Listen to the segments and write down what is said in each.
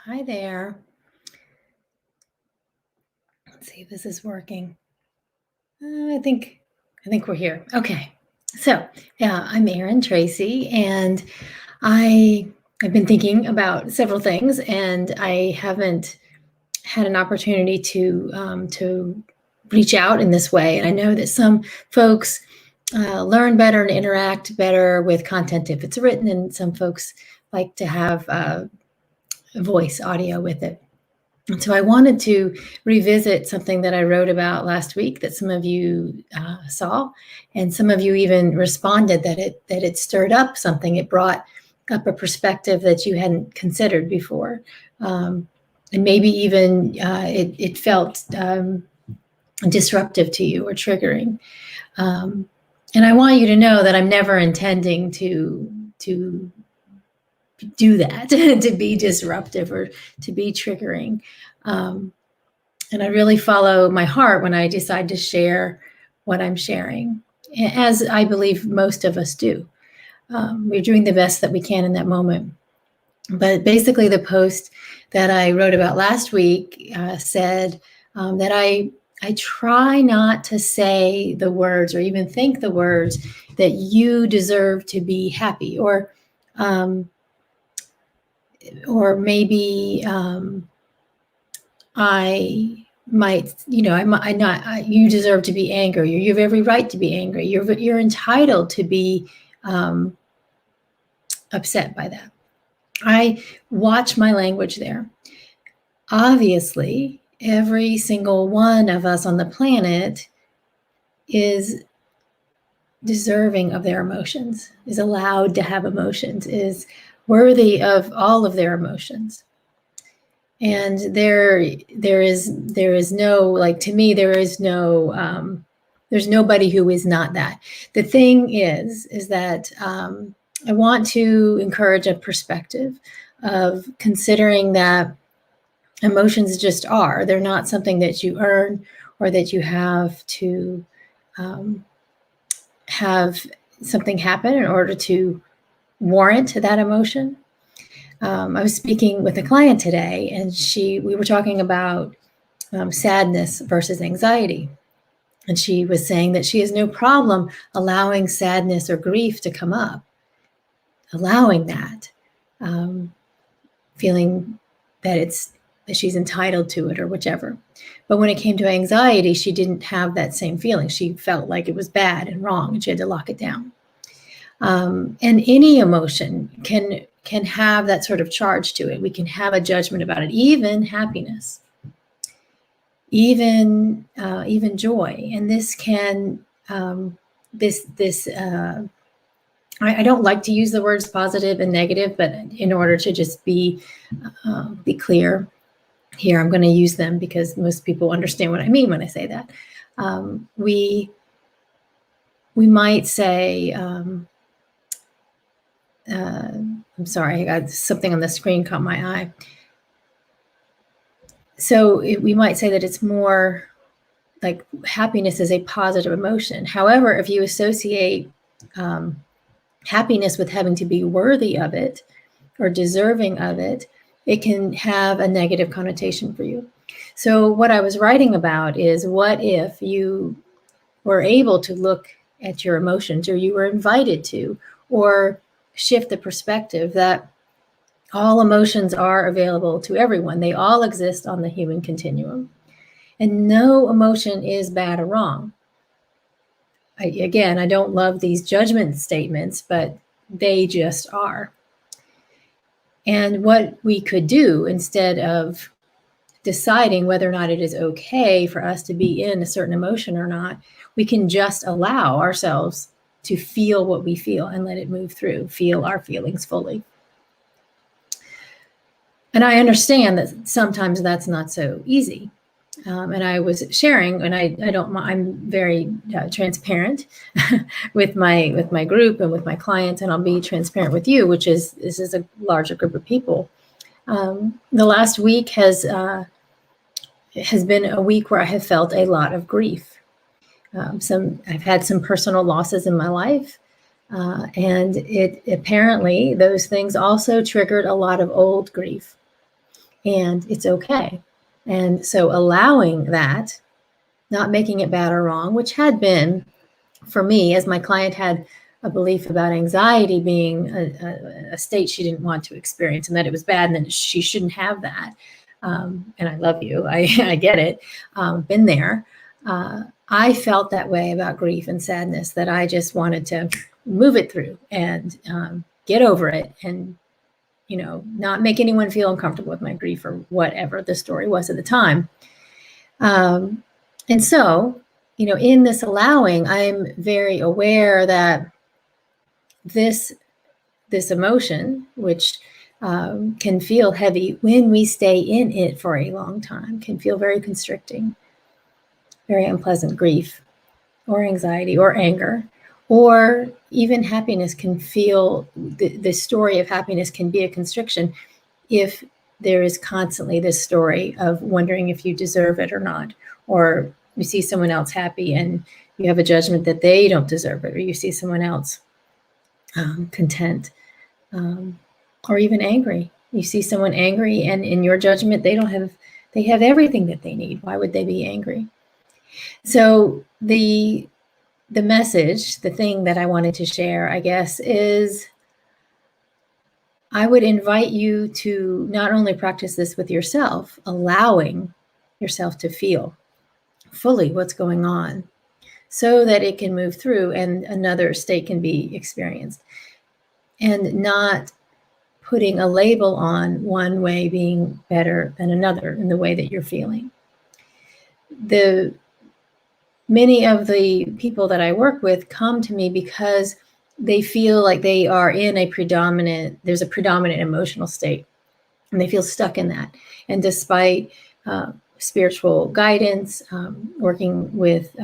Hi there. Let's see if this is working. I think we're here. Okay. So, yeah, I'm Erin Tracy, and I've been thinking about several things, and I haven't had an opportunity to reach out in this way. And I know that some folks learn better and interact better with content if it's written, and some folks like to have voice audio with it. And so I wanted to revisit something that I wrote about last week that some of you saw, and some of you even responded that it stirred up something. It brought up a perspective that you hadn't considered before, and maybe even it felt disruptive to you or triggering. And I want you to know that I'm never intending to do that, to be disruptive or to be triggering. And I really follow my heart when I decide to share what I'm sharing, as I believe most of us do. We're doing the best that we can in that moment. But basically, the post that I wrote about last week said that I try not to say the words or even think the words that you deserve to be happy, or maybe I might, you deserve to be angry, or you have every right to be angry. You're entitled to be upset by that. I watch my language there. Obviously, every single one of us on the planet is deserving of their emotions, is allowed to have emotions, is worthy of all of their emotions. And there is no, like, to me, there is no, there's nobody who is not that. The thing is that I want to encourage a perspective of considering that emotions just are. They're not something that you earn or that you have to have something happen in order to warrant that emotion. I was speaking with a client today, and we were talking about sadness versus anxiety. And she was saying that she has no problem allowing sadness or grief to come up, allowing that, feeling that she's entitled to it or whichever. But when it came to anxiety, she didn't have that same feeling. She felt like it was bad and wrong, and she had to lock it down. And any emotion can have that sort of charge to it. We can have a judgment about it, even happiness, even joy. And this can I don't like to use the words positive and negative, but in order to just be clear here, I'm going to use them because most people understand what I mean when I say that. We might say, I'm sorry, I got something on the screen caught my eye. So we might say that it's more like happiness is a positive emotion. However, if you associate happiness with having to be worthy of it or deserving of it, it can have a negative connotation for you. So what I was writing about is, what if you were able to look at your emotions, or you were invited to, or shift the perspective that all emotions are available to everyone. They all exist on the human continuum, and no emotion is bad or wrong. I don't love these judgment statements, but they just are. And what we could do, instead of deciding whether or not it is okay for us to be in a certain emotion or not, we can just allow ourselves to feel what we feel and let it move through, feel our feelings fully. And I understand that sometimes that's not so easy. And I was sharing, and I'm very transparent with my group and with my clients, and I'll be transparent with you, this is a larger group of people. The last week has been a week where I have felt a lot of grief. I've had some personal losses in my life, and it apparently, those things also triggered a lot of old grief. and it's okay. And so allowing that, not making it bad or wrong, which had been, for me, as my client had a belief about anxiety being a state she didn't want to experience and that it was bad and that she shouldn't have that. And I love you. I get it. Been there. I felt that way about grief and sadness, that I just wanted to move it through and get over it and, not make anyone feel uncomfortable with my grief or whatever the story was at the time. And so, in this allowing, I'm very aware that this emotion, which can feel heavy when we stay in it for a long time, can feel very constricting, very unpleasant. Grief or anxiety or anger or even happiness can feel, the story of happiness can be a constriction if there is constantly this story of wondering if you deserve it or not, or you see someone else happy and you have a judgment that they don't deserve it, or you see someone else content, or even angry. You see someone angry and in your judgment, they have everything that they need. Why would they be angry? So the message, the thing that I wanted to share, I guess, is I would invite you to not only practice this with yourself, allowing yourself to feel fully what's going on so that it can move through and another state can be experienced, and not putting a label on one way being better than another in the way that you're feeling. Many of the people that I work with come to me because they feel like they are in there's a predominant emotional state, and they feel stuck in that. And despite spiritual guidance, working with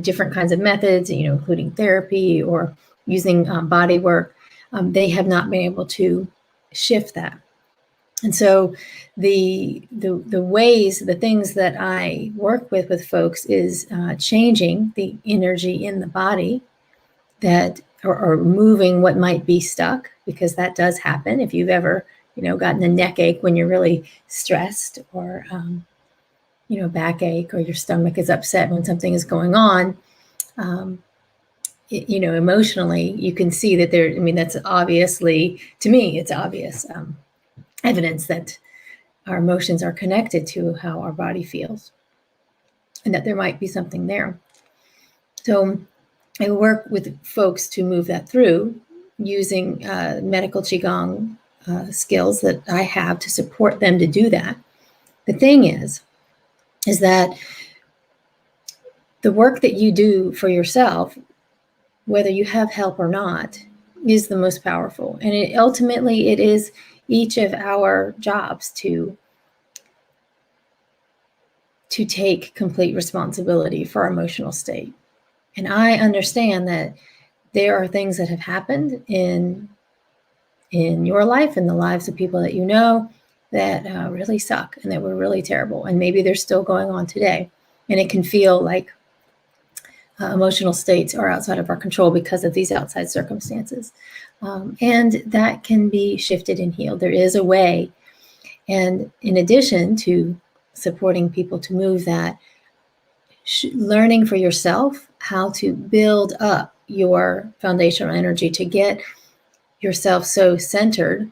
different kinds of methods, including therapy or using body work, they have not been able to shift that. And so the ways, the things that I work with folks is changing the energy in the body, that or moving what might be stuck, because that does happen. If you've ever, gotten a neck ache when you're really stressed, or backache, or your stomach is upset when something is going on, emotionally, you can see that that's obviously, to me, it's obvious evidence that our emotions are connected to how our body feels, and that there might be something there. So I work with folks to move that through using medical Qigong skills that I have to support them to do that. The thing is that the work that you do for yourself, whether you have help or not, is the most powerful. And ultimately, it is each of our jobs to take complete responsibility for our emotional state. And I understand that there are things that have happened in your life and the lives of people that you know that really suck and that were really terrible. And maybe they're still going on today. And it can feel like emotional states are outside of our control because of these outside circumstances. And that can be shifted and healed. There is a way. And in addition to supporting people to move that, learning for yourself how to build up your foundational energy to get yourself so centered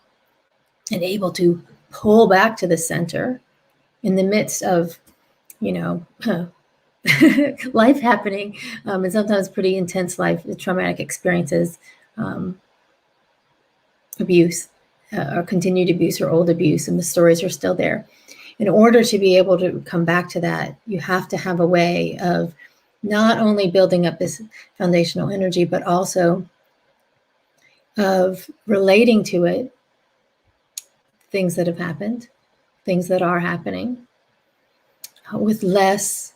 and able to pull back to the center in the midst of, life happening, and sometimes pretty intense life, traumatic experiences, abuse, or continued abuse or old abuse, and the stories are still there. In order to be able to come back to that, you have to have a way of not only building up this foundational energy, but also of relating to it things that have happened, things that are happening, with less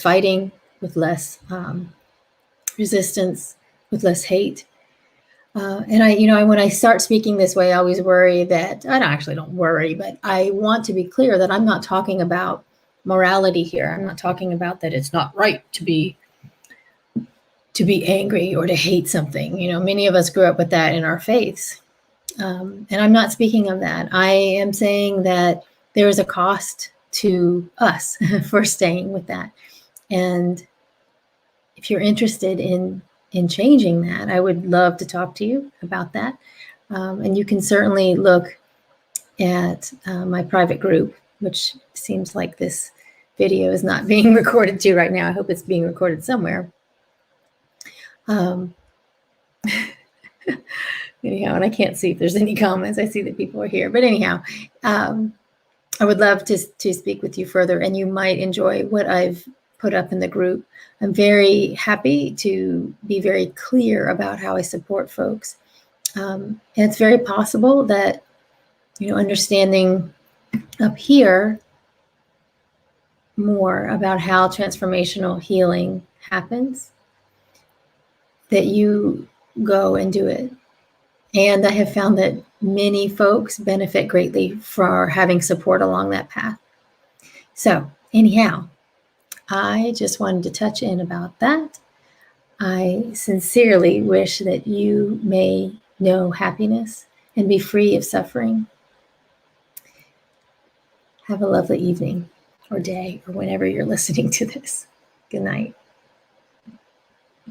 fighting, with less resistance, with less hate. And when I start speaking this way, I always worry that, don't worry, but I want to be clear that I'm not talking about morality here. I'm not talking about that it's not right to be angry or to hate something. Many of us grew up with that in our faiths. And I'm not speaking of that. I am saying that there is a cost to us for staying with that. And if you're interested in changing that, I would love to talk to you about that. And you can certainly look at my private group, which seems like this video is not being recorded to right now. I hope it's being recorded somewhere. Anyhow, and I can't see if there's any comments. I see that people are here, but anyhow, I would love to speak with you further, and you might enjoy what I've put up in the group. I'm very happy to be very clear about how I support folks. And it's very possible that, understanding up here more about how transformational healing happens, that you go and do it. And I have found that many folks benefit greatly for having support along that path. So anyhow, I just wanted to touch in about that. I sincerely wish that you may know happiness and be free of suffering. Have a lovely evening or day or whenever you're listening to this. Good night.